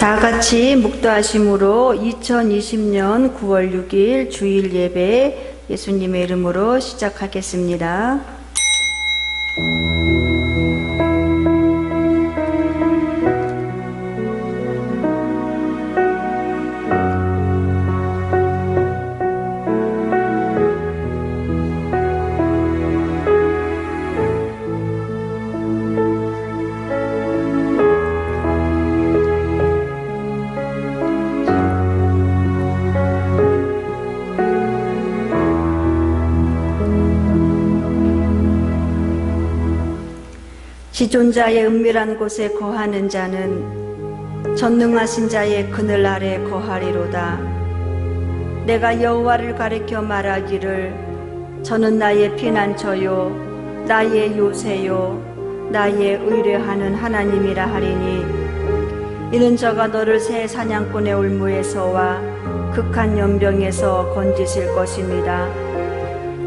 다 같이 묵도하심으로 2020년 9월 6일 주일 예배 예수님의 이름으로 시작하겠습니다. 지존자의 은밀한 곳에 거하는 자는 전능하신 자의 그늘 아래 거하리로다. 내가 여호와를 가리켜 말하기를 저는 나의 피난처요 나의 요새요 나의 의뢰하는 하나님이라 하리니 이는 저가 너를 새 사냥꾼의 올무에서와 극한 연병에서 건지실 것입니다.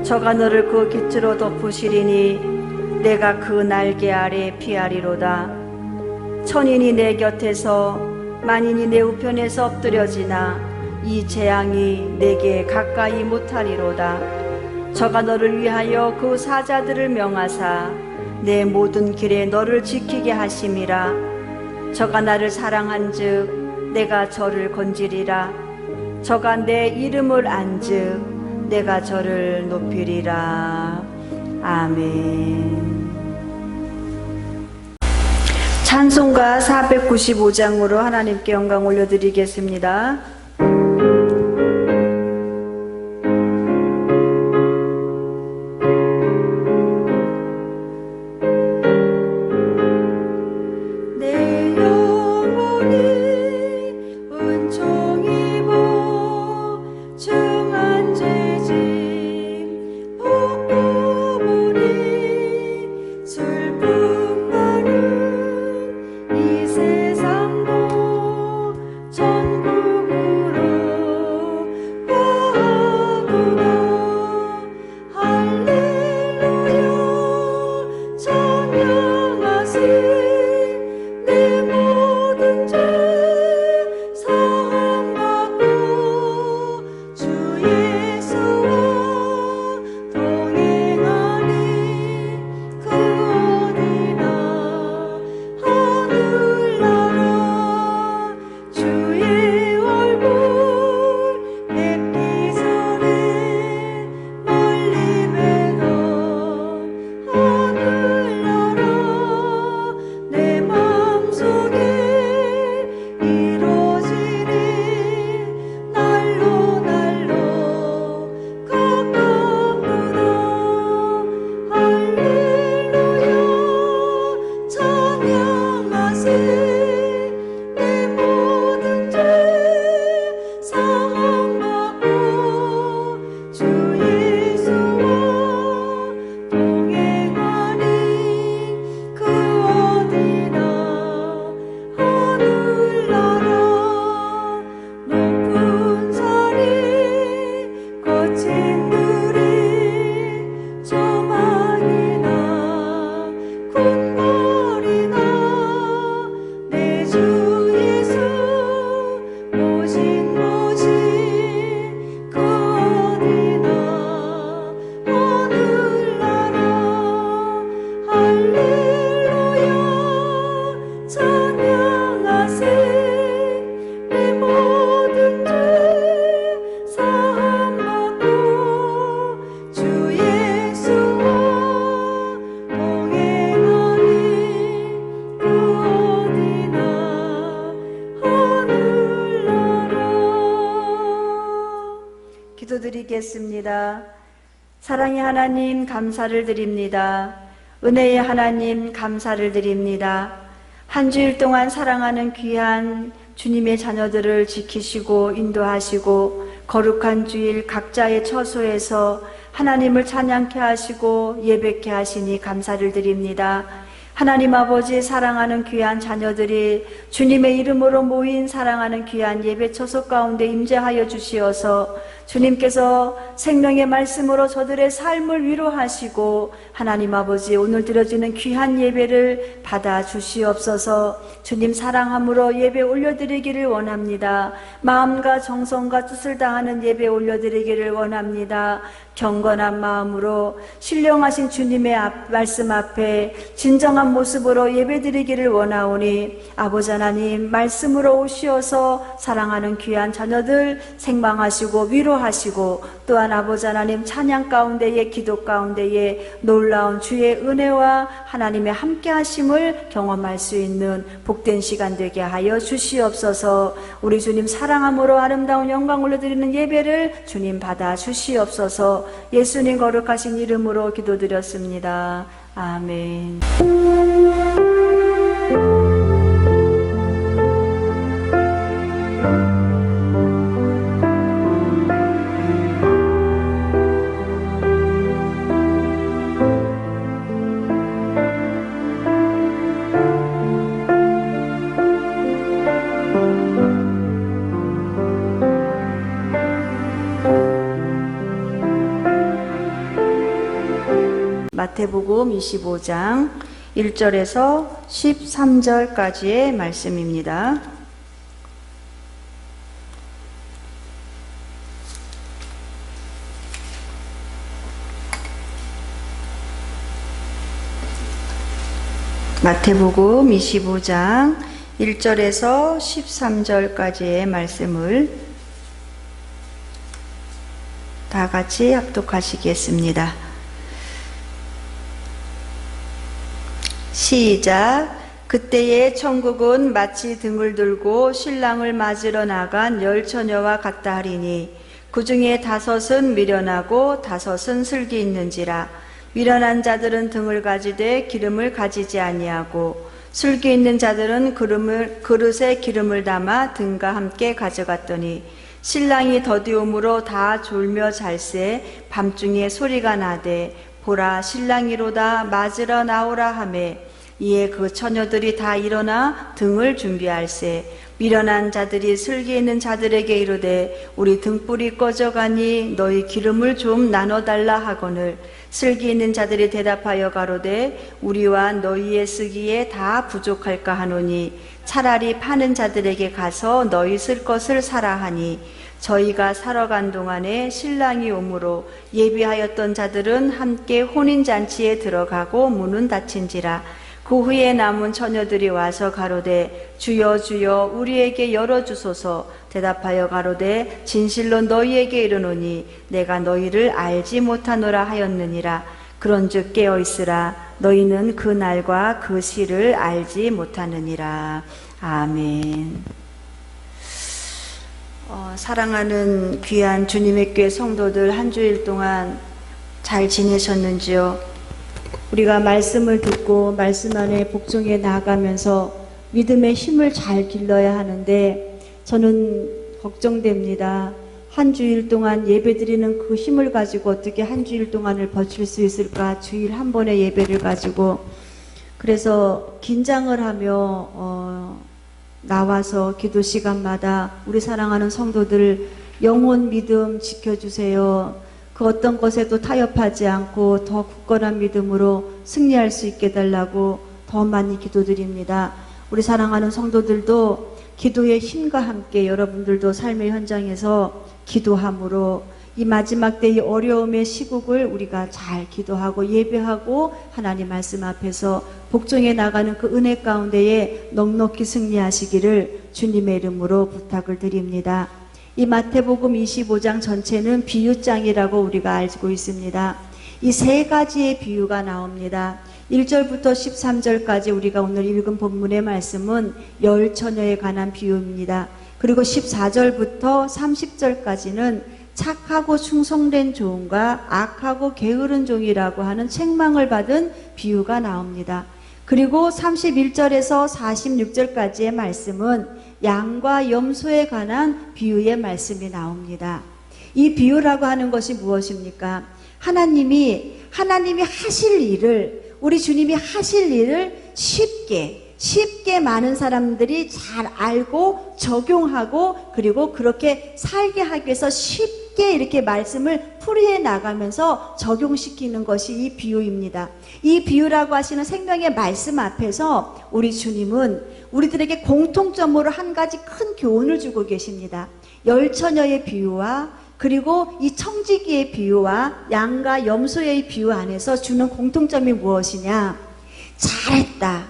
저가 너를 그 깃으로 덮으시리니 내가 그 날개 아래 피하리로다. 천인이 내 곁에서 만인이 내 우편에서 엎드려지나 이 재앙이 내게 가까이 못하리로다. 저가 너를 위하여 그 사자들을 명하사 내 모든 길에 너를 지키게 하심이라. 저가 나를 사랑한즉 내가 저를 건지리라. 저가 내 이름을 안즉 내가 저를 높이리라. 아멘. 찬송가 495장으로 하나님께 영광 올려드리겠습니다. 기도드리겠습니다. 사랑의 하나님 감사를 드립니다. 은혜의 하나님 감사를 드립니다. 한 주일 동안 사랑하는 귀한 주님의 자녀들을 지키시고 인도하시고 거룩한 주일 각자의 처소에서 하나님을 찬양케 하시고 예배케 하시니 감사를 드립니다. 하나님 아버지, 사랑하는 귀한 자녀들이 주님의 이름으로 모인 사랑하는 귀한 예배 처소 가운데 임재하여 주시어서 주님께서 생명의 말씀으로 저들의 삶을 위로하시고 하나님 아버지 오늘 드려지는 귀한 예배를 받아 주시옵소서. 주님 사랑함으로 예배 올려드리기를 원합니다. 마음과 정성과 뜻을 다하는 예배 올려드리기를 원합니다. 경건한 마음으로 신령하신 주님의 말씀 앞에 진정한 모습으로 예배드리기를 원하오니 아버지 하나님 말씀으로 오시어서 사랑하는 귀한 자녀들 생망하시고 위로하시고 또한 아버지 하나님 찬양 가운데에 기도 가운데에 놀라운 주의 은혜와 하나님의 함께하심을 경험할 수 있는 복된 시간 되게 하여 주시옵소서. 우리 주님 사랑함으로 아름다운 영광 올려드리는 예배를 주님 받아 주시옵소서. 예수님 거룩하신 이름으로 기도드렸습니다. 아멘. 마태복음 25장 1절에서 13절까지의 말씀입니다. 마태복음 25장 1절에서 13절까지의 말씀을 다 같이 합독하시겠습니다. 시작. 그때에 천국은 마치 등을 들고 신랑을 맞으러 나간 10처녀와 같다 하리니 그 중에 5은 미련하고 5은 슬기 있는지라. 미련한 자들은 등을 가지되 기름을 가지지 아니하고 슬기 있는 자들은 그릇에 기름을 담아 등과 함께 가져갔더니 신랑이 더디움으로 다 졸며 잘새 밤중에 소리가 나되 보라 신랑이로다 맞으러 나오라 하매 이에 그 처녀들이 다 일어나 등을 준비할세. 미련한 자들이 슬기 있는 자들에게 이르되 우리 등불이 꺼져가니 너희 기름을 좀 나눠달라 하거늘 슬기 있는 자들이 대답하여 가로되 우리와 너희의 쓰기에 다 부족할까 하노니 차라리 파는 자들에게 가서 너희 쓸 것을 사라 하니 저희가 사러 간 동안에 신랑이 오므로 예비하였던 자들은 함께 혼인잔치에 들어가고 문은 닫힌지라. 그 후에 남은 처녀들이 와서 가로되 주여 주여 우리에게 열어주소서. 대답하여 가로되 진실로 너희에게 이르노니 내가 너희를 알지 못하노라 하였느니라. 그런즉 깨어있으라. 너희는 그 날과 그 시를 알지 못하느니라. 아멘. 사랑하는 귀한 주님의 교회 성도들 한 주일 동안 잘 지내셨는지요? 우리가 말씀을 듣고 말씀 안에 복종해 나아가면서 믿음의 힘을 잘 길러야 하는데 저는 걱정됩니다. 한 주일 동안 예배드리는 그 힘을 가지고 어떻게 한 주일 동안을 버틸 수 있을까? 주일 한 번의 예배를 가지고. 그래서 긴장을 하며 나와서 기도 시간마다 우리 사랑하는 성도들 영혼 믿음 지켜주세요. 그 어떤 것에도 타협하지 않고 더 굳건한 믿음으로 승리할 수 있게 해달라고 더 많이 기도드립니다. 우리 사랑하는 성도들도 기도의 힘과 함께 여러분들도 삶의 현장에서 기도함으로 이 마지막 때의 어려움의 시국을 우리가 잘 기도하고 예배하고 하나님 말씀 앞에서 복종해 나가는 그 은혜 가운데에 넉넉히 승리하시기를 주님의 이름으로 부탁을 드립니다. 이 마태복음 25장 전체는 비유장이라고 우리가 알고 있습니다. 이 세 가지의 비유가 나옵니다. 1절부터 13절까지 우리가 오늘 읽은 본문의 말씀은 10처녀에 관한 비유입니다. 그리고 14절부터 30절까지는 착하고 충성된 종과 악하고 게으른 종이라고 하는 책망을 받은 비유가 나옵니다. 그리고 31절에서 46절까지의 말씀은 양과 염소에 관한 비유의 말씀이 나옵니다. 이 비유라고 하는 것이 무엇입니까? 하나님이 하실 일을, 우리 주님이 하실 일을 쉽게 많은 사람들이 잘 알고 적용하고 그리고 그렇게 살게 하기 위해서 쉽게 쉽게 이렇게 말씀을 풀이해 나가면서 적용시키는 것이 이 비유입니다. 이 비유라고 하시는 생명의 말씀 앞에서 우리 주님은 우리들에게 공통점으로 한 가지 큰 교훈을 주고 계십니다. 열처녀의 비유와 그리고 이 청지기의 비유와 양과 염소의 비유 안에서 주는 공통점이 무엇이냐? 잘했다,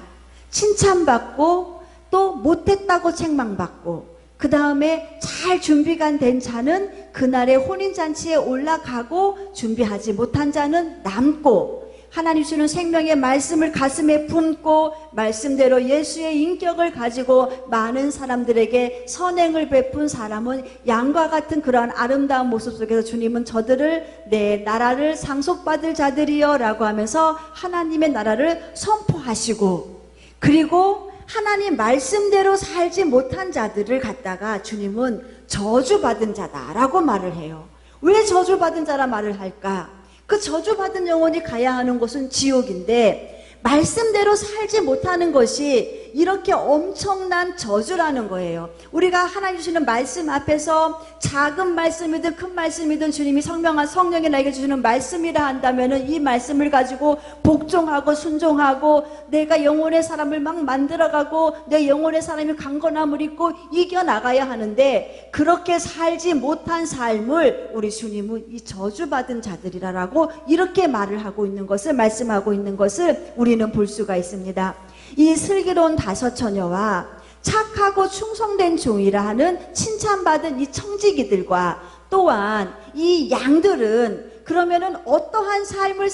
칭찬받고 또 못했다고 책망받고, 그 다음에 잘 준비가 된 자는 그날의 혼인잔치에 올라가고 준비하지 못한 자는 남고, 하나님 주는 생명의 말씀을 가슴에 품고 말씀대로 예수의 인격을 가지고 많은 사람들에게 선행을 베푼 사람은 양과 같은 그러한 아름다운 모습 속에서 주님은 저들을 내 나라를 상속받을 자들이여 라고 하면서 하나님의 나라를 선포하시고, 그리고 하나님 말씀대로 살지 못한 자들을 갖다가 주님은 저주받은 자다라고 말을 해요. 왜 저주받은 자라 말을 할까? 그 저주받은 영혼이 가야 하는 곳은 지옥인데 말씀대로 살지 못하는 것이 이렇게 엄청난 저주라는 거예요. 우리가 하나님 주시는 말씀 앞에서 작은 말씀이든 큰 말씀이든 주님이 성령이 나에게 주시는 말씀이라 한다면 이 말씀을 가지고 복종하고 순종하고 내가 영혼의 사람을 막 만들어가고 내 영혼의 사람이 강건함을 입고 이겨나가야 하는데, 그렇게 살지 못한 삶을 우리 주님은 이 저주받은 자들이라고 이렇게 말을 하고 있는 것을, 말씀하고 있는 것을 우리는 볼 수가 있습니다. 이 슬기로운 다섯 처녀와 착하고 충성된 종이라 하는 칭찬받은 이 청지기들과 또한 이 양들은 그러면은 어떠한 삶을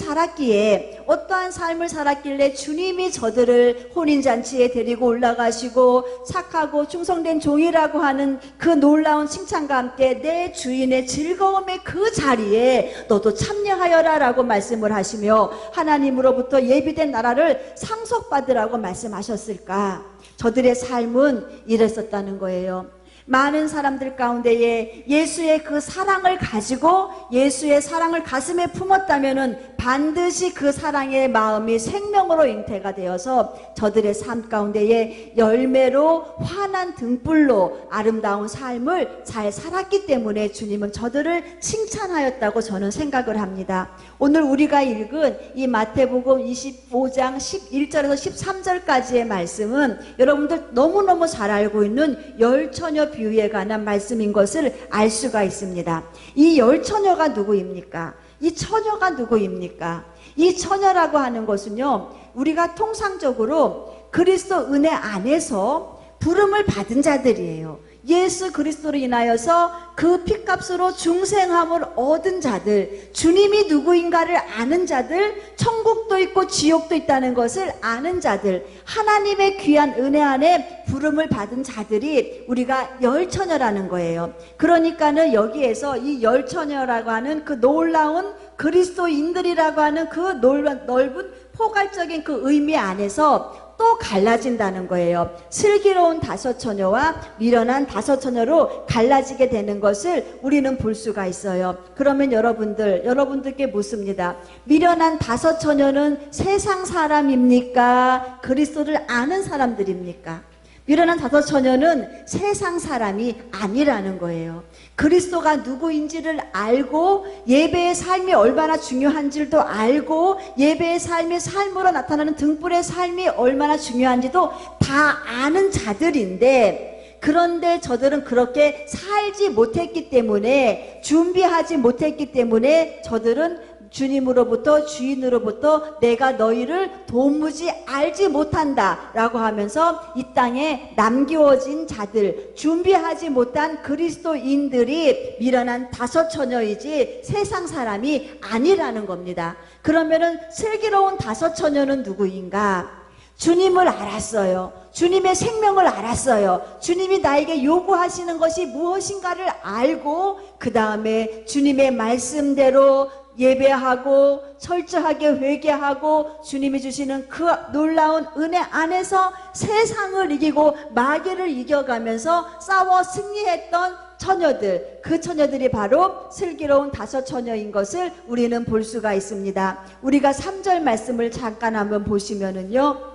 살았길래 주님이 저들을 혼인잔치에 데리고 올라가시고 착하고 충성된 종이라고 하는 그 놀라운 칭찬과 함께 내 주인의 즐거움의 그 자리에 너도 참여하여라 라고 말씀을 하시며 하나님으로부터 예비된 나라를 상속받으라고 말씀하셨을까? 저들의 삶은 이랬었다는 거예요. 많은 사람들 가운데에 예수의 그 사랑을 가지고 예수의 사랑을 가슴에 품었다면은 반드시 그 사랑의 마음이 생명으로 잉태가 되어서 저들의 삶 가운데에 열매로 환한 등불로 아름다운 삶을 잘 살았기 때문에 주님은 저들을 칭찬하였다고 저는 생각을 합니다. 오늘 우리가 읽은 이 마태복음 25장 11절에서 13절까지의 말씀은 여러분들 너무너무 잘 알고 있는 열처녀 비유에 관한 말씀인 것을 알 수가 있습니다. 이 열처녀가 누구입니까? 이 처녀가 누구입니까? 이 처녀라고 하는 것은요, 우리가 통상적으로 그리스도 은혜 안에서 부름을 받은 자들이에요. 예수 그리스도로 인하여서 그 핏값으로 중생함을 얻은 자들, 주님이 누구인가를 아는 자들, 천국도 있고 지옥도 있다는 것을 아는 자들, 하나님의 귀한 은혜 안에 부름을 받은 자들이 우리가 열처녀라는 거예요. 그러니까는 여기에서 이 열처녀라고 하는 그 놀라운 그리스도인들이라고 하는 그 넓은 포괄적인 그 의미 안에서 또 갈라진다는 거예요. 슬기로운 다섯 처녀와 미련한 다섯 처녀로 갈라지게 되는 것을 우리는 볼 수가 있어요. 그러면 여러분들께 묻습니다. 미련한 다섯 처녀는 세상 사람입니까? 그리스도를 아는 사람들입니까? 미련한 다섯 처녀는 세상 사람이 아니라는 거예요. 그리스도가 누구인지를 알고 예배의 삶이 얼마나 중요한지도 알고 예배의 삶으로 나타나는 등불의 삶이 얼마나 중요한지도 다 아는 자들인데, 그런데 저들은 그렇게 살지 못했기 때문에, 준비하지 못했기 때문에 저들은 주님으로부터, 주인으로부터 내가 너희를 도무지 알지 못한다 라고 하면서 이 땅에 남겨진 자들, 준비하지 못한 그리스도인들이 미련한 다섯 처녀이지 세상 사람이 아니라는 겁니다. 그러면은 슬기로운 다섯 처녀는 누구인가? 주님을 알았어요. 주님의 생명을 알았어요. 주님이 나에게 요구하시는 것이 무엇인가를 알고 그 다음에 주님의 말씀대로 예배하고 철저하게 회개하고 주님이 주시는 그 놀라운 은혜 안에서 세상을 이기고 마귀를 이겨가면서 싸워 승리했던 처녀들, 그 처녀들이 바로 슬기로운 다섯 처녀인 것을 우리는 볼 수가 있습니다. 우리가 3절 말씀을 잠깐 한번 보시면은요,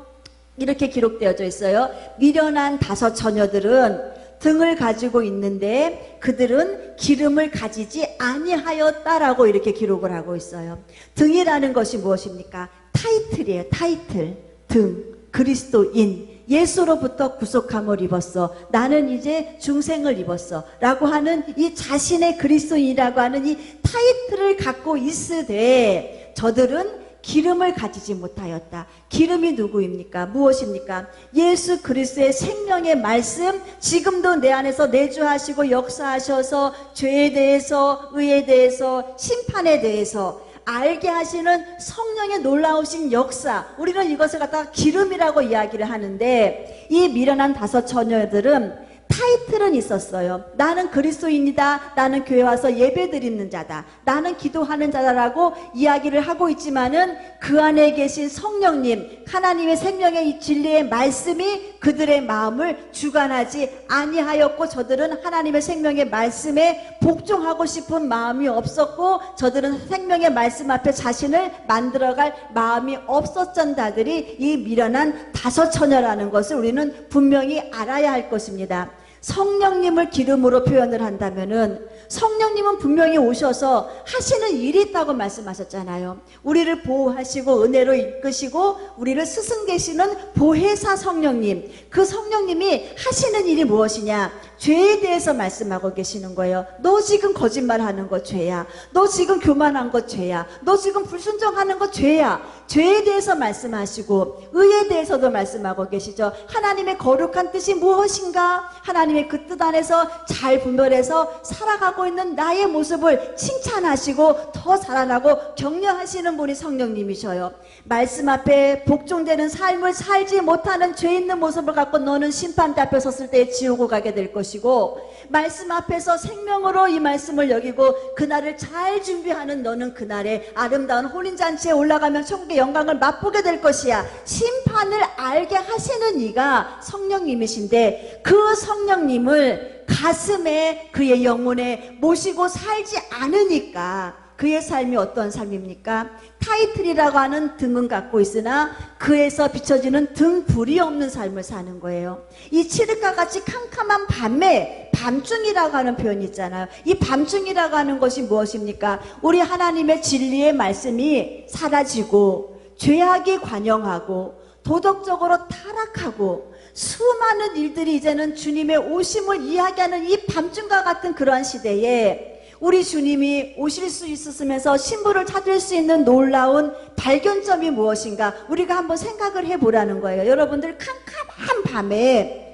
이렇게 기록되어져 있어요. 미련한 다섯 처녀들은 등을 가지고 있는데 그들은 기름을 가지지 아니하였다라고 이렇게 기록을 하고 있어요. 등이라는 것이 무엇입니까? 타이틀이에요. 타이틀. 등. 그리스도인. 예수로부터 구속함을 입었어. 나는 이제 중생을 입었어. 라고 하는 이 자신의 그리스도인이라고 하는 이 타이틀을 갖고 있으되 저들은 기름을 가지지 못하였다. 기름이 누구입니까? 무엇입니까? 예수 그리스도의 생명의 말씀, 지금도 내 안에서 내주하시고 역사하셔서 죄에 대해서, 의에 대해서, 심판에 대해서 알게 하시는 성령의 놀라우신 역사, 우리는 이것을 갖다가 기름이라고 이야기를 하는데 이 미련한 5 처녀들은 타이틀은 있었어요. 나는 그리스도인이다. 나는 교회 와서 예배 드리는 자다. 나는 기도하는 자다라고 이야기를 하고 있지만은 그 안에 계신 성령님, 하나님의 생명의 이 진리의 말씀이 그들의 마음을 주관하지 아니하였고 저들은 하나님의 생명의 말씀에 복종하고 싶은 마음이 없었고 저들은 생명의 말씀 앞에 자신을 만들어갈 마음이 없었던 자들이 이 미련한 5 처녀라는 것을 우리는 분명히 알아야 할 것입니다. 성령님을 기름으로 표현을 한다면은 성령님은 분명히 오셔서 하시는 일이 있다고 말씀하셨잖아요. 우리를 보호하시고 은혜로 이끄시고 우리를 스승 되시는 보혜사 성령님, 그 성령님이 하시는 일이 무엇이냐? 죄에 대해서 말씀하고 계시는 거예요. 너 지금 거짓말하는 거 죄야. 너 지금 교만한 거 죄야. 너 지금 불순종하는 거 죄야. 죄에 대해서 말씀하시고 의에 대해서도 말씀하고 계시죠. 하나님의 거룩한 뜻이 무엇인가? 하나님의 그 뜻 안에서 잘 분별해서 살아가고 있는 나의 모습을 칭찬하시고 더 자라나고 격려하시는 분이 성령님이셔요. 말씀 앞에 복종되는 삶을 살지 못하는 죄 있는 모습을 갖고 너는 심판대 앞에 섰을 때 지옥을 가게 될 것이고 말씀 앞에서 생명으로 이 말씀을 여기고 그날을 잘 준비하는 너는 그날에 아름다운 혼인잔치에 올라가면 천국의 영광을 맛보게 될 것이야. 심판을 알게 하시는 이가 성령님이신데 그 성령님을 가슴에 그의 영혼에 모시고 살지 않으니까 그의 삶이 어떤 삶입니까? 타이틀이라고 하는 등은 갖고 있으나 그에서 비춰지는 등불이 없는 삶을 사는 거예요. 이 칠흑과 같이 캄캄한 밤에 밤중이라고 하는 표현이 있잖아요. 이 밤중이라고 하는 것이 무엇입니까? 우리 하나님의 진리의 말씀이 사라지고 죄악이 관영하고 도덕적으로 타락하고 수많은 일들이 이제는 주님의 오심을 이야기하는 이 밤중과 같은 그러한 시대에 우리 주님이 오실 수 있으면서 신부를 찾을 수 있는 놀라운 발견점이 무엇인가 우리가 한번 생각을 해보라는 거예요. 여러분들 캄캄한 밤에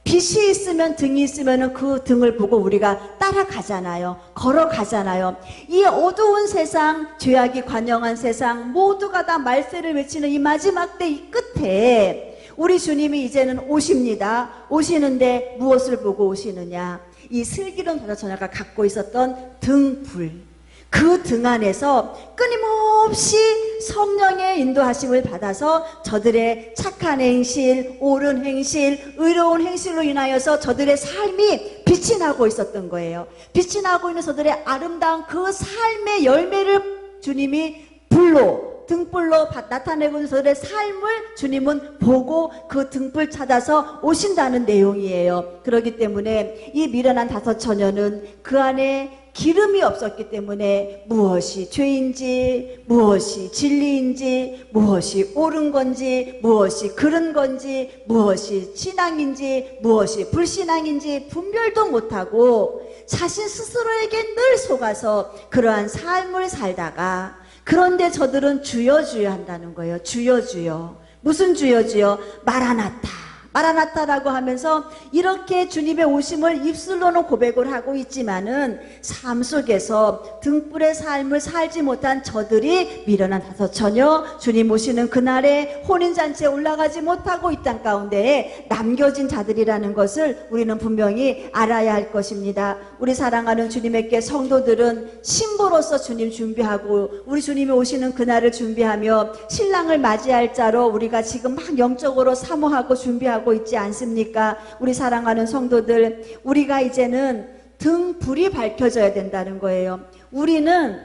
빛이 있으면 등이 있으면 그 등을 보고 우리가 따라가잖아요. 걸어가잖아요. 이 어두운 세상, 죄악이 관영한 세상 모두가 다 말세를 외치는 이 마지막 때 이 끝에 우리 주님이 이제는 오십니다. 오시는데 무엇을 보고 오시느냐? 이 슬기로운 5 처녀가 갖고 있었던 등불, 그 등 안에서 끊임없이 성령의 인도하심을 받아서 저들의 착한 행실, 옳은 행실, 의로운 행실로 인하여서 저들의 삶이 빛이 나고 있었던 거예요. 빛이 나고 있는 저들의 아름다운 그 삶의 열매를 주님이 등불로 나타내고 있는 저들의 삶을 주님은 보고 그 등불 찾아서 오신다는 내용이에요. 그렇기 때문에 이 미련한 5 처녀는 그 안에 기름이 없었기 때문에 무엇이 죄인지, 무엇이 진리인지, 무엇이 옳은 건지, 무엇이 그른 건지, 무엇이 신앙인지, 무엇이 불신앙인지 분별도 못하고 자신 스스로에게 늘 속아서 그러한 삶을 살다가 그런데 저들은 주여 주여 한다는 거예요. 주여 주여. 무슨 주여 주여? 마라나타. 마라나타라고 하면서 이렇게 주님의 오심을 입술로는 고백을 하고 있지만은 삶 속에서 등불의 삶을 살지 못한 저들이 미련한 5 처녀, 주님 오시는 그날에 혼인잔치에 올라가지 못하고 이 땅 가운데에 남겨진 자들이라는 것을 우리는 분명히 알아야 할 것입니다. 우리 사랑하는 주님에게 성도들은 신부로서 주님 준비하고 우리 주님이 오시는 그날을 준비하며 신랑을 맞이할 자로 우리가 지금 막 영적으로 사모하고 준비하고 있지 않습니까? 우리 사랑하는 성도들, 우리가 이제는 등불이 밝혀져야 된다는 거예요. 우리는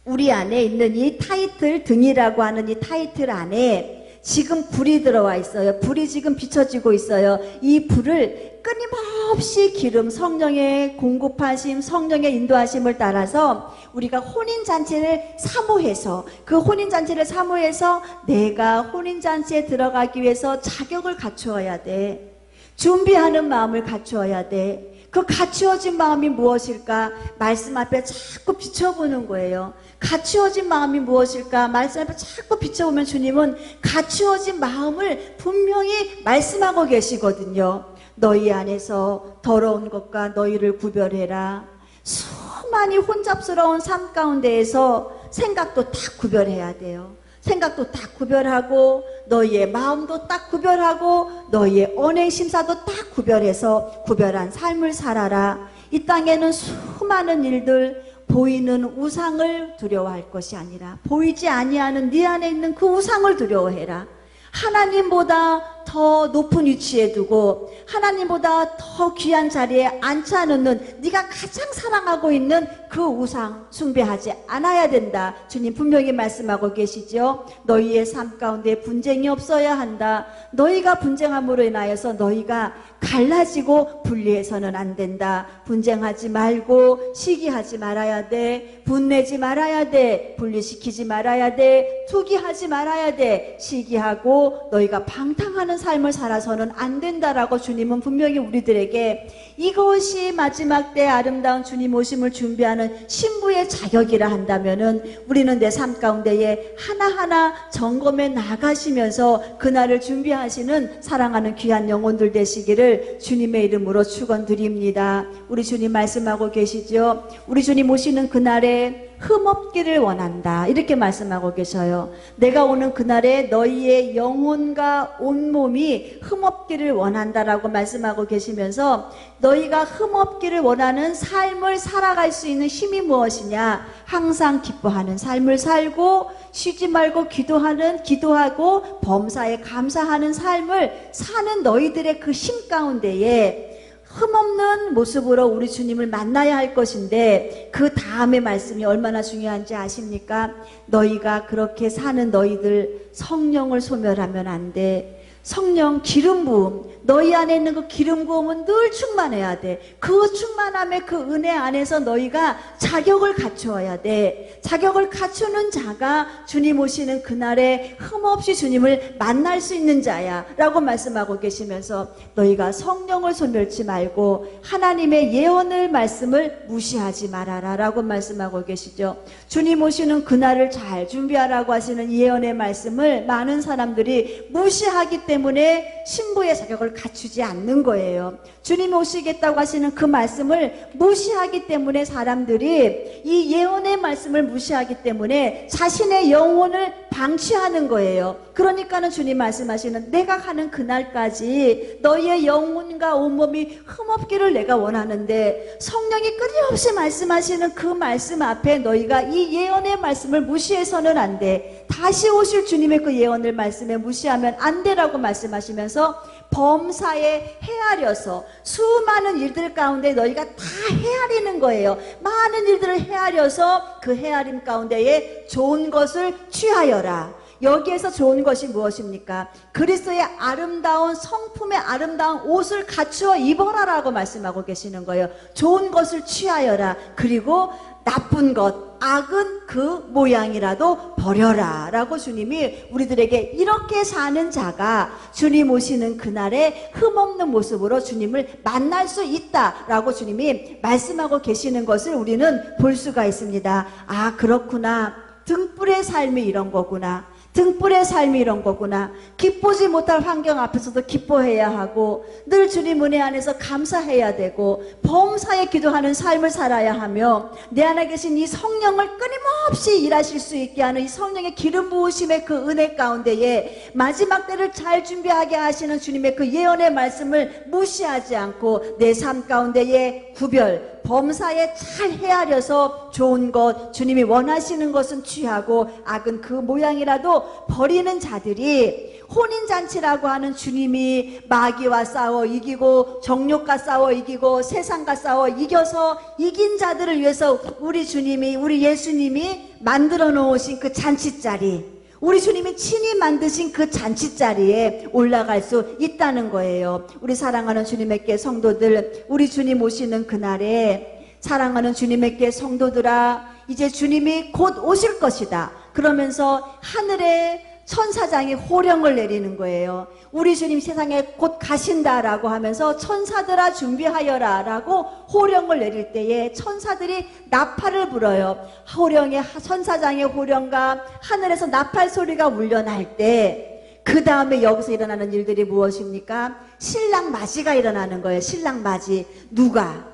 우리 안에 있는 이 타이틀, 등이라고 하는 이 타이틀 안에 지금 불이 들어와 있어요. 불이 지금 비춰지고 있어요. 이 불을 끊임없이 기름, 성령의 공급하심, 성령의 인도하심을 따라서 우리가 혼인잔치를 사모해서, 그 혼인잔치를 사모해서 내가 혼인잔치에 들어가기 위해서 자격을 갖추어야 돼. 준비하는 마음을 갖추어야 돼. 그 갖추어진 마음이 무엇일까? 말씀 앞에 자꾸 비춰보는 거예요. 갖추어진 마음이 무엇일까? 말씀 앞에 자꾸 비춰보면 주님은 갖추어진 마음을 분명히 말씀하고 계시거든요. 너희 안에서 더러운 것과 너희를 구별해라. 수많이 혼잡스러운 삶 가운데에서 생각도 다 구별해야 돼요. 생각도 딱 구별하고 너희의 마음도 딱 구별하고 너희의 언행심사도 딱 구별해서 구별한 삶을 살아라. 이 땅에는 수많은 일들, 보이는 우상을 두려워할 것이 아니라 보이지 아니하는 네 안에 있는 그 우상을 두려워해라. 하나님보다 더 높은 위치에 두고 하나님보다 더 귀한 자리에 앉혀놓는 네가 가장 사랑하고 있는 그 우상 숭배하지 않아야 된다. 주님 분명히 말씀하고 계시죠. 너희의 삶 가운데 분쟁이 없어야 한다. 너희가 분쟁함으로 인하여서 너희가 갈라지고 분리해서는 안 된다. 분쟁하지 말고 시기하지 말아야 돼. 분내지 말아야 돼. 분리시키지 말아야 돼. 투기하지 말아야 돼. 시기하고 너희가 방탕하는 삶을 살아서는 안 된다라고 주님은 분명히 우리들에게 이것이 마지막 때 아름다운 주님 오심을 준비하는 신부의 자격이라 한다면은 우리는 내 삶 가운데에 하나하나 점검해 나가시면서 그날을 준비하시는 사랑하는 귀한 영혼들 되시기를 주님의 이름으로 축원드립니다. 우리 주님 말씀하고 계시죠. 우리 주님 오시는 그날에 흠없기를 원한다. 이렇게 말씀하고 계셔요. 내가 오는 그날에 너희의 영혼과 온몸이 흠없기를 원한다라고 말씀하고 계시면서 너희가 흠없기를 원하는 삶을 살아갈 수 있는 힘이 무엇이냐? 항상 기뻐하는 삶을 살고 쉬지 말고 기도하고 범사에 감사하는 삶을 사는 너희들의 그 힘 가운데에 흠없는 모습으로 우리 주님을 만나야 할 것인데 그 다음의 말씀이 얼마나 중요한지 아십니까? 너희가 그렇게 사는 너희들 성령을 소멸하면 안 돼. 성령 기름 부음, 너희 안에 있는 그 기름 부음은 늘 충만해야 돼. 그 충만함의 그 은혜 안에서 너희가 자격을 갖추어야 돼. 자격을 갖추는 자가 주님 오시는 그날에 흠없이 주님을 만날 수 있는 자야 라고 말씀하고 계시면서 너희가 성령을 소멸치 말고 하나님의 예언을 말씀을 무시하지 말아라 라고 말씀하고 계시죠. 주님 오시는 그날을 잘 준비하라고 하시는 예언의 말씀을 많은 사람들이 무시하기 때문에 신부의 자격을 갖추지 않는 거예요. 주님 오시겠다고 하시는 그 말씀을 무시하기 때문에 사람들이 이 예언의 말씀을 무시하기 때문에 자신의 영혼을 방치하는 거예요. 그러니까는 주님 말씀하시는 내가 가는 그날까지 너희의 영혼과 온몸이 흠없기를 내가 원하는데 성령이 끊임없이 말씀하시는 그 말씀 앞에 너희가 이 예언의 말씀을 무시해서는 안 돼. 다시 오실 주님의 그 예언을 말씀에 무시하면 안 되라고 말씀하시면서 범사에 헤아려서 수많은 일들 가운데 너희가 다 헤아리는 거예요. 많은 일들을 헤아려서 그 헤아림 가운데에 좋은 것을 취하여라. 여기에서 좋은 것이 무엇입니까? 그리스도의 아름다운 성품의 아름다운 옷을 갖추어 입어라라고 말씀하고 계시는 거예요. 좋은 것을 취하여라. 그리고 나쁜 것, 악은 그 모양이라도 버려라 라고 주님이 우리들에게 이렇게 사는 자가 주님 오시는 그날에 흠없는 모습으로 주님을 만날 수 있다 라고 주님이 말씀하고 계시는 것을 우리는 볼 수가 있습니다. 아, 그렇구나. 등불의 삶이 이런 거구나. 등불의 삶이 이런 거구나. 기쁘지 못할 환경 앞에서도 기뻐해야 하고 늘 주님 은혜 안에서 감사해야 되고 범사에 기도하는 삶을 살아야 하며 내 안에 계신 이 성령을 끊임없이 일하실 수 있게 하는 이 성령의 기름 부으심의 그 은혜 가운데에 마지막 때를 잘 준비하게 하시는 주님의 그 예언의 말씀을 무시하지 않고 내 삶 가운데에 구별, 범사에 잘 헤아려서 좋은 것, 주님이 원하시는 것은 취하고 악은 그 모양이라도 버리는 자들이 혼인잔치라고 하는 주님이 마귀와 싸워 이기고 정욕과 싸워 이기고 세상과 싸워 이겨서 이긴 자들을 위해서 우리 주님이, 우리 예수님이 만들어 놓으신 그 잔치자리, 우리 주님이 친히 만드신 그 잔치자리에 올라갈 수 있다는 거예요. 우리 사랑하는 주님의 께 성도들, 우리 주님 오시는 그날에 사랑하는 주님의 께 성도들아, 이제 주님이 곧 오실 것이다 그러면서 하늘에 천사장이 호령을 내리는 거예요. 우리 주님 세상에 곧 가신다라고 하면서 천사들아 준비하여라 라고 호령을 내릴 때에 천사들이 나팔을 불어요. 천사장의 호령과 하늘에서 나팔 소리가 울려날 때 그 다음에 여기서 일어나는 일들이 무엇입니까? 신랑 맞이가 일어나는 거예요. 신랑 맞이. 누가?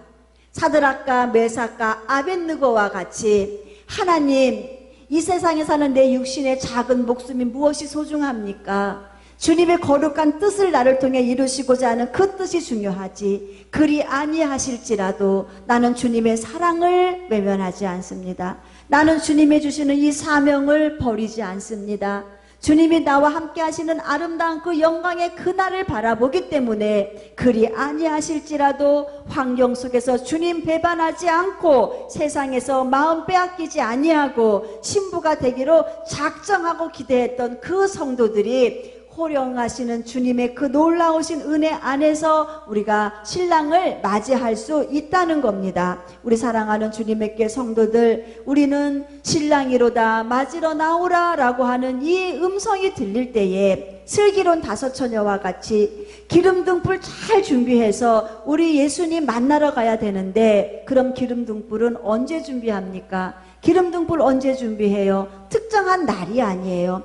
사드락과 메삭과 아벳느고와 같이 하나님, 이 세상에 사는 내 육신의 작은 목숨이 무엇이 소중합니까? 주님의 거룩한 뜻을 나를 통해 이루시고자 하는 그 뜻이 중요하지. 그리 아니하실지라도 나는 주님의 사랑을 외면하지 않습니다. 나는 주님이 주시는 이 사명을 버리지 않습니다. 주님이 나와 함께 하시는 아름다운 그 영광의 그날을 바라보기 때문에 그리 아니하실지라도 환경 속에서 주님 배반하지 않고 세상에서 마음 빼앗기지 아니하고 신부가 되기로 작정하고 기대했던 그 성도들이 호령하시는 주님의 그 놀라우신 은혜 안에서 우리가 신랑을 맞이할 수 있다는 겁니다. 우리 사랑하는 주님의 께 성도들, 우리는 신랑이로다 맞으러 나오라 라고 하는 이 음성이 들릴 때에 슬기로운 다섯 처녀와 같이 기름등불 잘 준비해서 우리 예수님 만나러 가야 되는데, 그럼 기름등불은 언제 준비합니까? 기름등불 언제 준비해요? 특정한 날이 아니에요.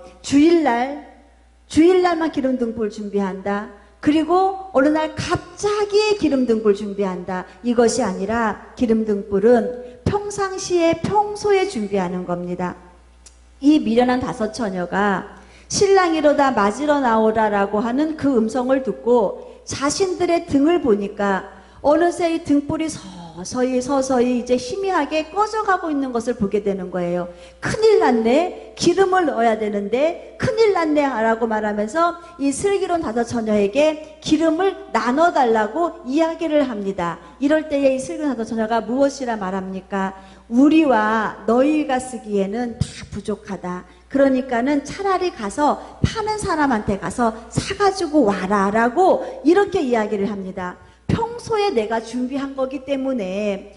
주일날만 기름등불 준비한다. 그리고 어느 날 갑자기 기름등불 준비한다. 이것이 아니라 기름등불은 평소에 준비하는 겁니다. 이 미련한 다섯 처녀가 신랑이로다 맞으러 나오라라고 하는 그 음성을 듣고 자신들의 등을 보니까 어느새 이 등불이 서서히 이제 희미하게 꺼져가고 있는 것을 보게 되는 거예요. 큰일 났네. 기름을 넣어야 되는데 큰일 났네 라고 말하면서 이 슬기로운 다섯 처녀에게 기름을 나눠달라고 이야기를 합니다. 이럴 때에 이 슬기로운 다섯 처녀가 무엇이라 말합니까? 우리와 너희가 쓰기에는 다 부족하다. 그러니까는 차라리 가서 파는 사람한테 가서 사가지고 와라 라고 이렇게 이야기를 합니다. 평소에 내가 준비한 거기 때문에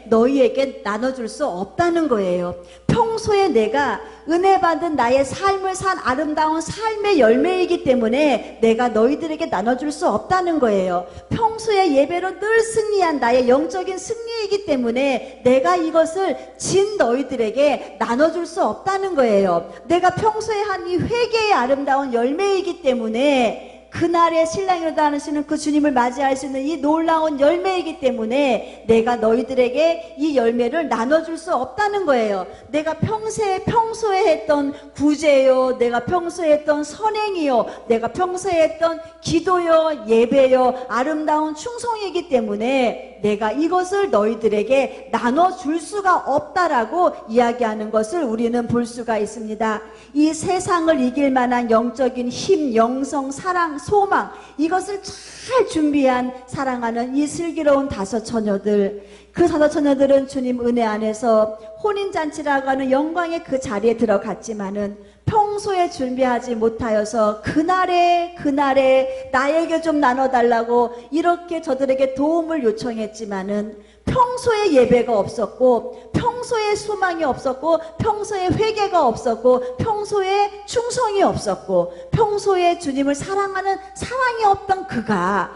너희에게 나눠줄 수 없다는 거예요. 평소에 내가 은혜 받은 나의 삶을 산 아름다운 삶의 열매이기 때문에 내가 너희들에게 나눠줄 수 없다는 거예요. 평소에 예배로 늘 승리한 나의 영적인 승리이기 때문에 내가 이것을 진 너희들에게 나눠줄 수 없다는 거예요. 내가 평소에 한 이 회개의 아름다운 열매이기 때문에 그날의 신랑이로다 하시는 그 주님을 맞이할 수 있는 이 놀라운 열매이기 때문에 내가 너희들에게 이 열매를 나눠줄 수 없다는 거예요. 내가 평소에 했던 구제요, 내가 평소에 했던 선행이요, 내가 평소에 했던 기도요, 예배요, 아름다운 충성이기 때문에 내가 이것을 너희들에게 나눠줄 수가 없다라고 이야기하는 것을 우리는 볼 수가 있습니다. 이 세상을 이길 만한 영적인 힘, 영성, 사랑, 소망, 이것을 잘 준비한 사랑하는 이 슬기로운 다섯 처녀들, 그 다섯 처녀들은 주님 은혜 안에서 혼인잔치라고 하는 영광의 그 자리에 들어갔지만은 평소에 준비하지 못하여서 그날에 나에게 좀 나눠달라고 이렇게 저들에게 도움을 요청했지만은 평소에 예배가 없었고, 평소에 소망이 없었고, 평소에 회개가 없었고, 평소에 충성이 없었고, 평소에 주님을 사랑하는 사랑이 없던 그가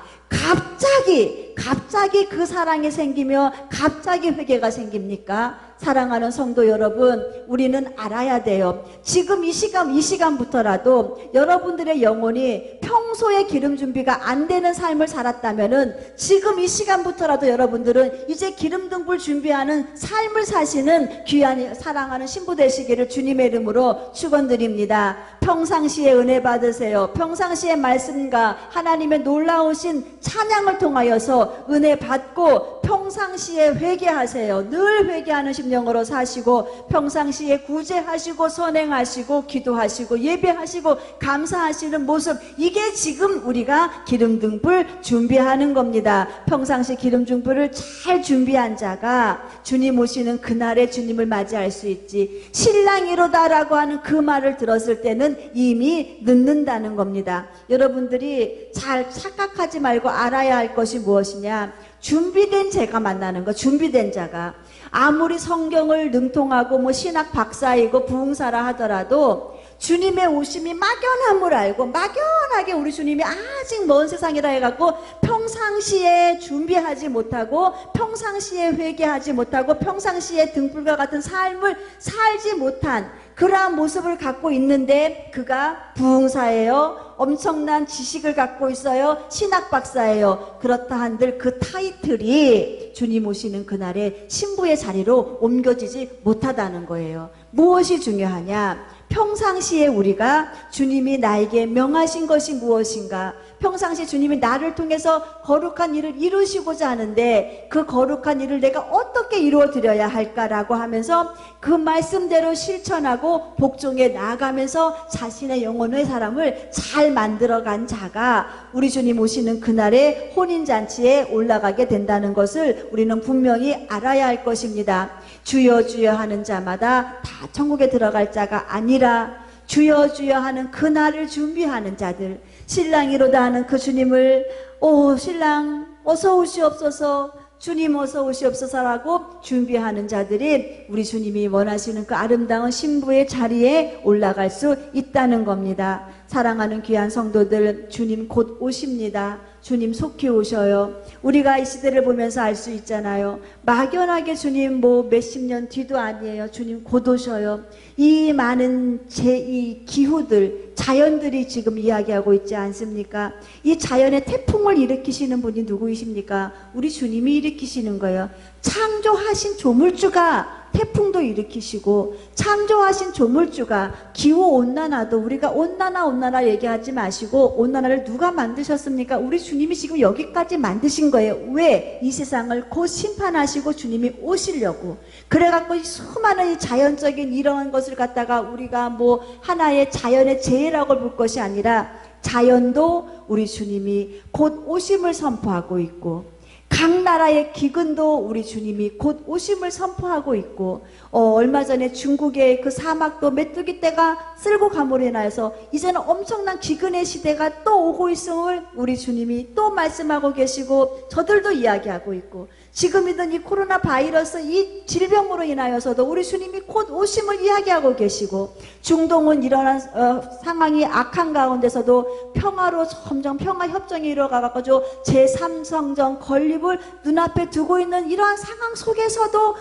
갑자기 그 사랑이 생기며 갑자기 회개가 생깁니까? 사랑하는 성도 여러분, 우리는 알아야 돼요. 지금 이 시간부터라도 여러분들의 영혼이 평소에 기름 준비가 안 되는 삶을 살았다면은 지금 이 시간부터라도 여러분들은 이제 기름등불 준비하는 삶을 사시는 귀한 사랑하는 신부 되시기를 주님의 이름으로 축원드립니다. 평상시에 은혜 받으세요. 평상시에 말씀과 하나님의 놀라우신 찬양을 통하여서 하셔서 은혜 받고 평상시에 회개하세요. 늘 회개하는 심령으로 사시고 평상시에 구제하시고 선행하시고 기도하시고 예배하시고 감사하시는 모습, 이게 지금 우리가 기름등불 준비하는 겁니다. 평상시 기름등불을 잘 준비한 자가 주님 오시는 그날에 주님을 맞이할 수 있지. 신랑이로다라고 하는 그 말을 들었을 때는 이미 늦는다는 겁니다. 여러분들이 잘 착각하지 말고 알아야 할 것이 무엇이냐, 준비된 자가 만나는 거. 준비된 자가 아무리 성경을 능통하고 뭐 신학 박사이고 부흥사라 하더라도 주님의 오심이 막연함을 알고 막연하게 우리 주님이 아직 먼 세상이라 해갖고 평상시에 준비하지 못하고 평상시에 회개하지 못하고 평상시에 등불과 같은 삶을 살지 못한 그러한 모습을 갖고 있는데 그가 부흥사예요, 엄청난 지식을 갖고 있어요, 신학 박사예요. 그렇다 한들 그 타이틀이 주님 오시는 그날에 신부의 자리로 옮겨지지 못하다는 거예요. 무엇이 중요하냐, 평상시에 우리가 주님이 나에게 명하신 것이 무엇인가, 평상시 주님이 나를 통해서 거룩한 일을 이루시고자 하는데 그 거룩한 일을 내가 어떻게 이루어 드려야 할까라고 하면서 그 말씀대로 실천하고 복종해 나아가면서 자신의 영혼의 사람을 잘 만들어간 자가 우리 주님 오시는 그날의 혼인잔치에 올라가게 된다는 것을 우리는 분명히 알아야 할 것입니다. 주여 주여 하는 자마다 다 천국에 들어갈 자가 아니라 주여 주여 하는 그날을 준비하는 자들, 신랑이로다 하는 그 주님을 오 신랑 어서 오시옵소서, 주님 어서 오시옵소서라고 준비하는 자들이 우리 주님이 원하시는 그 아름다운 신부의 자리에 올라갈 수 있다는 겁니다. 사랑하는 귀한 성도들, 주님 곧 오십니다. 주님 속히 오셔요. 우리가 이 시대를 보면서 알 수 있잖아요. 막연하게 주님 뭐 몇십 년 뒤도 아니에요. 주님 곧 오셔요. 이 많은 이 기후들, 자연들이 지금 이야기하고 있지 않습니까? 이 자연의 태풍을 일으키시는 분이 누구이십니까? 우리 주님이 일으키시는 거예요. 창조하신 조물주가 태풍도 일으키시고, 창조하신 조물주가 기후온난화도 우리가 온난화 얘기하지 마시고 온난화를 누가 만드셨습니까? 우리 주님이 지금 여기까지 만드신 거예요. 왜? 이 세상을 곧 심판하시고 주님이 오시려고. 그래갖고 수많은 이 자연적인 이러한 것을 갖다가 우리가 뭐 하나의 자연의 재해라고 볼 것이 아니라 자연도 우리 주님이 곧 오심을 선포하고 있고, 각 나라의 기근도 우리 주님이 곧 오심을 선포하고 있고, 얼마 전에 중국의 그 사막도 메뚜기 떼가 쓸고 가물이 나서 이제는 엄청난 기근의 시대가 또 오고 있음을 우리 주님이 또 말씀하고 계시고 저들도 이야기하고 있고, 지금이든 이 코로나 바이러스 이 질병으로 인하여서도 우리 주님이 곧 오심을 이야기하고 계시고, 중동은 일어난 상황이 악한 가운데서도 평화로 점점 평화 협정이 이루어가가지고 제3성전 건립을 눈앞에 두고 있는 이러한 상황 속에서도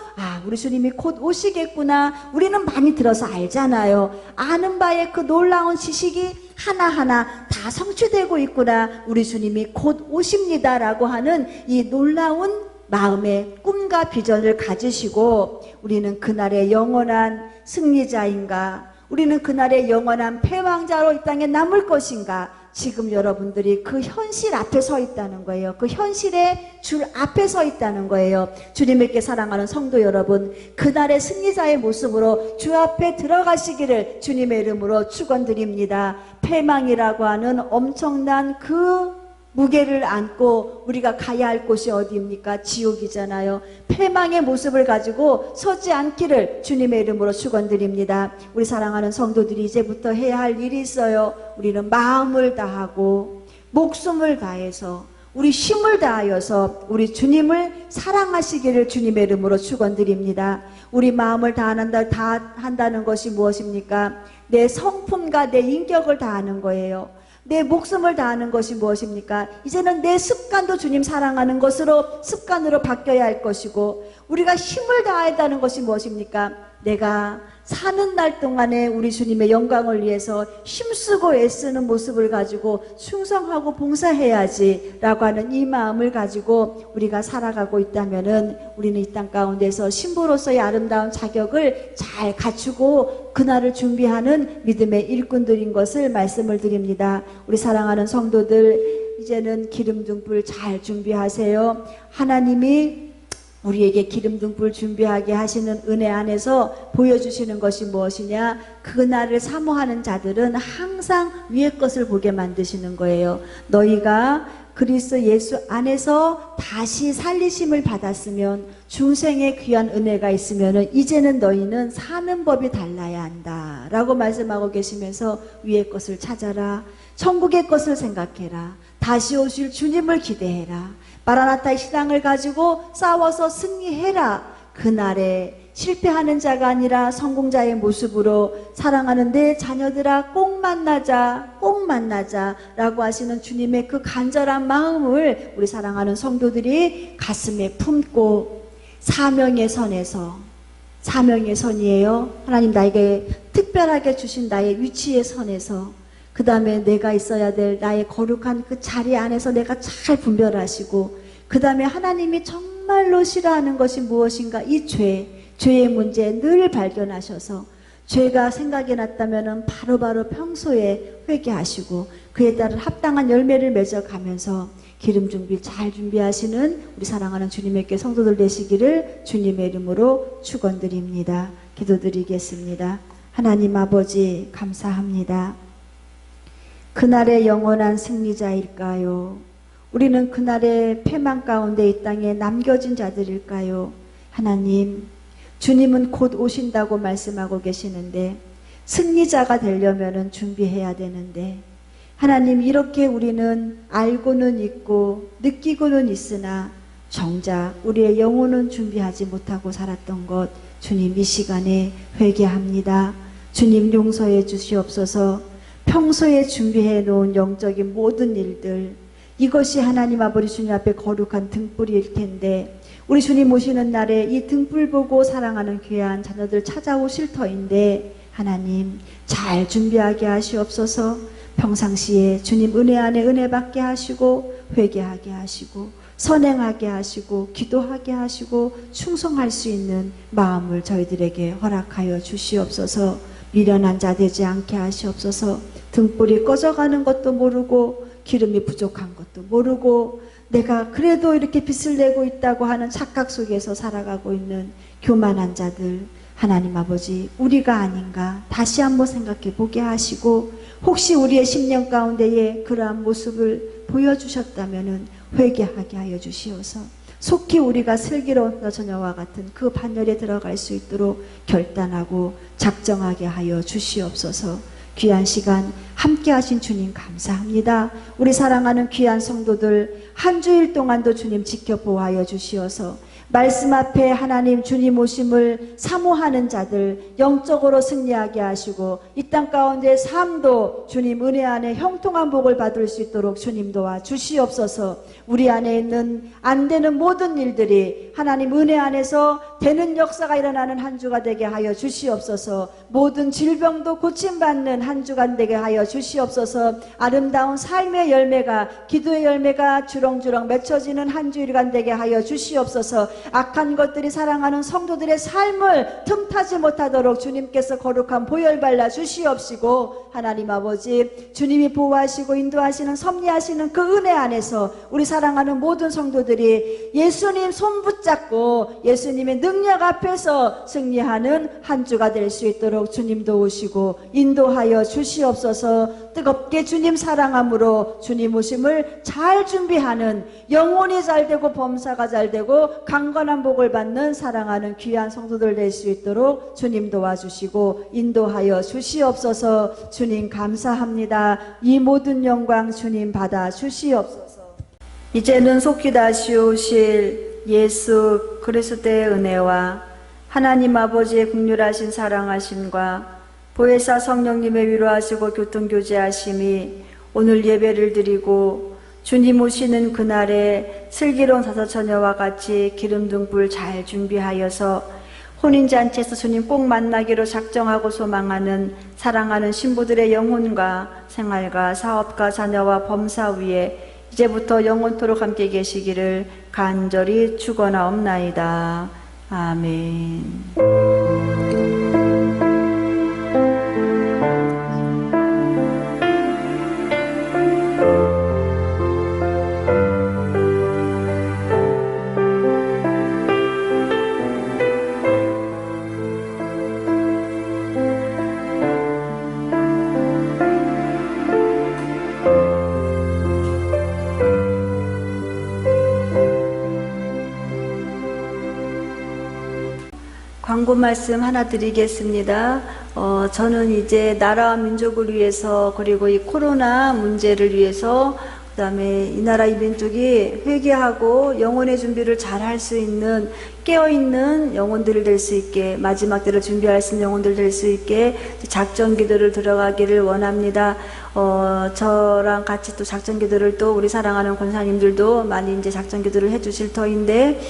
우리 주님이 곧 오시겠구나. 우리는 많이 들어서 알잖아요. 아는 바에 그 놀라운 지식이 하나하나 다 성취되고 있구나. 우리 주님이 곧 오십니다라고 하는 이 놀라운 마음의 꿈과 비전을 가지시고, 우리는 그날의 영원한 승리자인가, 우리는 그날의 영원한 패왕자로 이 땅에 남을 것인가, 지금 여러분들이 그 현실 앞에 서 있다는 거예요. 그 현실의 줄 앞에 서 있다는 거예요. 주님께 사랑하는 성도 여러분, 그날의 승리자의 모습으로 주 앞에 들어가시기를 주님의 이름으로 축원드립니다. 패망이라고 하는 엄청난 그 무게를 안고 우리가 가야 할 곳이 어디입니까? 지옥이잖아요. 패망의 모습을 가지고 서지 않기를 주님의 이름으로 축원드립니다. 우리 사랑하는 성도들이 이제부터 해야 할 일이 있어요. 우리는 마음을 다하고 목숨을 다해서 우리 힘을 다하여서 우리 주님을 사랑하시기를 주님의 이름으로 축원드립니다. 우리 마음을 다한다는 것이 무엇입니까? 내 성품과 내 인격을 다하는 거예요. 내 목숨을 다하는 것이 무엇입니까? 이제는 내 습관도 주님 사랑하는 것으로 습관으로 바뀌어야 할 것이고, 우리가 힘을 다해야 한다는 것이 무엇입니까? 내가 사는 날 동안에 우리 주님의 영광을 위해서 힘쓰고 애쓰는 모습을 가지고 충성하고 봉사해야지 라고 하는 이 마음을 가지고 우리가 살아가고 있다면은 우리는 이 땅 가운데서 신부로서의 아름다운 자격을 잘 갖추고 그날을 준비하는 믿음의 일꾼들인 것을 말씀을 드립니다. 우리 사랑하는 성도들, 이제는 기름 등불 잘 준비하세요. 하나님이 우리에게 기름 등불 준비하게 하시는 은혜 안에서 보여주시는 것이 무엇이냐? 그날을 사모하는 자들은 항상 위의 것을 보게 만드시는 거예요. 너희가 그리스도 예수 안에서 다시 살리심을 받았으면, 중생의 귀한 은혜가 있으면 이제는 너희는 사는 법이 달라야 한다 라고 말씀하고 계시면서 위의 것을 찾아라, 천국의 것을 생각해라, 다시 오실 주님을 기대해라, 마라나타의 신앙을 가지고 싸워서 승리해라. 그날에 실패하는 자가 아니라 성공자의 모습으로 사랑하는 내 자녀들아 꼭 만나자, 꼭 만나자 라고 하시는 주님의 그 간절한 마음을 우리 사랑하는 성도들이 가슴에 품고, 사명의 선에서, 사명의 선이에요. 하나님 나에게 특별하게 주신 나의 위치의 선에서, 그 다음에 내가 있어야 될 나의 거룩한 그 자리 안에서 내가 잘 분별하시고, 그 다음에 하나님이 정말로 싫어하는 것이 무엇인가, 이 죄의 문제 늘 발견하셔서 죄가 생각이 났다면 바로바로 평소에 회개하시고 그에 따른 합당한 열매를 맺어가면서 기름 준비 잘 준비하시는 우리 사랑하는 주님에게 성도들 되시기를 주님의 이름으로 축원드립니다. 기도드리겠습니다. 하나님 아버지 감사합니다. 그날의 영원한 승리자일까요? 우리는 그날의 패망 가운데 이 땅에 남겨진 자들일까요? 하나님, 주님은 곧 오신다고 말씀하고 계시는데 승리자가 되려면 준비해야 되는데, 하나님 이렇게 우리는 알고는 있고 느끼고는 있으나 정작 우리의 영혼은 준비하지 못하고 살았던 것, 주님 이 시간에 회개합니다. 주님 용서해 주시옵소서. 평소에 준비해 놓은 영적인 모든 일들, 이것이 하나님 아버지 주님 앞에 거룩한 등불일 텐데, 우리 주님 오시는 날에 이 등불 보고 사랑하는 귀한 자녀들 찾아오실 터인데, 하나님 잘 준비하게 하시옵소서. 평상시에 주님 은혜 안에 은혜 받게 하시고, 회개하게 하시고, 선행하게 하시고, 기도하게 하시고, 충성할 수 있는 마음을 저희들에게 허락하여 주시옵소서. 미련한 자 되지 않게 하시옵소서. 등불이 꺼져가는 것도 모르고 기름이 부족한 것도 모르고 내가 그래도 이렇게 빛을 내고 있다고 하는 착각 속에서 살아가고 있는 교만한 자들, 하나님 아버지 우리가 아닌가 다시 한번 생각해 보게 하시고, 혹시 우리의 심령 가운데에 그러한 모습을 보여주셨다면 회개하게 하여 주시어서 속히 우리가 슬기로운 처녀와 같은 그 반열에 들어갈 수 있도록 결단하고 작정하게 하여 주시옵소서. 귀한 시간 함께 하신 주님 감사합니다. 우리 사랑하는 귀한 성도들 한 주일 동안도 주님 지켜보호하여 주시어서 말씀 앞에 하나님 주님 오심을 사모하는 자들 영적으로 승리하게 하시고, 이 땅 가운데 삶도 주님 은혜 안에 형통한 복을 받을 수 있도록 주님 도와 주시옵소서. 우리 안에 있는 안 되는 모든 일들이 하나님 은혜 안에서 되는 역사가 일어나는 한 주가 되게 하여 주시옵소서. 모든 질병도 고침받는 한 주간 되게 하여 주시옵소서. 아름다운 삶의 열매가, 기도의 열매가 주렁주렁 맺혀지는 한 주일간 되게 하여 주시옵소서. 악한 것들이 사랑하는 성도들의 삶을 틈타지 못하도록 주님께서 거룩한 보혈 발라 주시옵시고, 하나님 아버지 주님이 보호하시고 인도하시는 섭리하시는 그 은혜 안에서 우리 사랑하는 모든 성도들이 예수님 손 붙잡고 예수님의 능력 앞에서 승리하는 한 주가 될 수 있도록 주님 도우시고 인도하여 주시옵소서. 뜨겁게 주님 사랑함으로 주님 오심을 잘 준비하는, 영혼이 잘되고 범사가 잘되고 강건한 복을 받는 사랑하는 귀한 성도들 될 수 있도록 주님 도와주시고 인도하여 주시옵소서. 주님 감사합니다. 이 모든 영광 주님 받아 주시옵소서. 이제는 속히 다시 오실 예수 그리스도의 은혜와 하나님 아버지의 긍휼하신 사랑하심과 보혜사 성령님의 위로하시고 교통교제하심이 오늘 예배를 드리고 주님 오시는 그날에 슬기로운 사사처녀와 같이 기름등불 잘 준비하여서 혼인잔치에서 주님 꼭 만나기로 작정하고 소망하는 사랑하는 신부들의 영혼과 생활과 사업과 자녀와 범사 위에 이제부터 영원토록 함께 계시기를 간절히 축원하옵나이다. 아멘. 경고 말씀 하나 드리겠습니다. 저는 이제 나라와 민족을 위해서, 그리고 이 코로나 문제를 위해서, 그 다음에 이 나라 이 민족이 회개하고 영혼의 준비를 잘 할 수 있는, 깨어있는 영혼들을 될 수 있게, 마지막 때를 준비할 수 있는 영혼들 될 수 있게 작전 기도를 들어가기를 원합니다. 저랑 같이 또 작전 기도를, 또 우리 사랑하는 권사님들도 많이 이제 작전 기도를 해주실 터인데,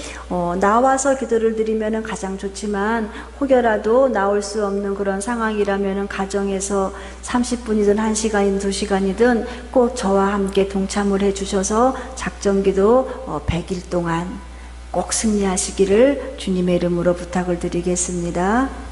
나와서 기도를 드리면은 가장 좋지만, 혹여라도 나올 수 없는 그런 상황이라면은 가정에서 30분이든 1시간이든 2시간이든 꼭 저와 함께 동참을 해 주셔서 작전 기도 100일 동안 꼭 승리하시기를 주님의 이름으로 부탁을 드리겠습니다.